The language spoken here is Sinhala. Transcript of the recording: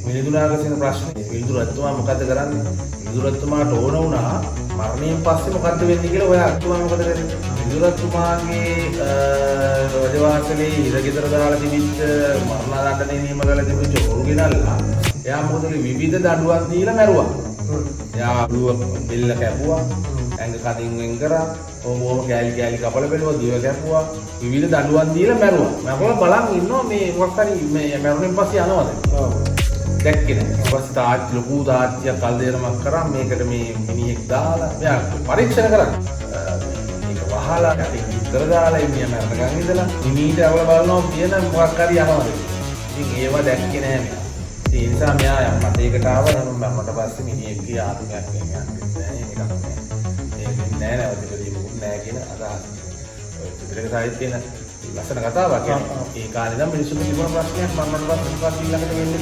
මිලිඳුනාගසින ප්‍රශ්නේ මිලිඳු රජතුමා මොකද කරන්නේ? මිලිඳු රජතුමාට ඕන වුණා මරණයෙන් පස්සේ මොකද්ද වෙන්නේ කියලා ඔයා රජතුමා මොකද කරේ? මිලිඳු රජතුමාගේ රජවාසලේ ඉරගෙදර දාලා තිබිච්ච මරණාදණ්ඩනය නියම කරලා තිබිච්ච හොරු ගෙනල්ලා එයා මොකද විවිධ දඬුවම් දීලා මැරුවා. එයා අළුව බෙල්ල කැපුවා, ඇඟ කටින් වෙන් කරා, ඕම කෑලි කෑලි කපලා බැලුවා, දිව කැපුවා, විවිධ දඬුවම් දීලා මැරුවා. මම බලන් ඉන්නවා මේ මොකක් හරි මේ මැරුණෙන් පස්සේ යනවද? දැක්කේ නැහැ. ඊට පස්සේ තාච්චි ලොකු තාච්චියක් කල් දෙනමක් කරා මේකට මේ මිනිහෙක් දාලා මෙයා පරීක්ෂණ කරා. මේක වහලා යටින් විතර දාලා ඉන්නේ මරණකම් ඉඳලා මිනිහට අවල බලනවා කියන මොකක් හරි යනවද? ඉතින් ඒව දැක්කේ නැහැ මෙයා. ඒ නිසා මෙයා යම් මතයකට ආවා නම් මට පස්සේ මිනිහෙක්ගේ ආත්මයක් කියන්නේ මේක නෑ නැවතිදී මොකුත් නෑ කියන අදහස. ඔය ත්‍රිපිටක සාහිත්‍යයේ ලස්සන කතාවක්. ඒ කාලේ නම් මිනිස්සුන්ට තිබුණ ප්‍රශ්නයක් මම මට පස්සේ ඊළඟට වෙන්නේ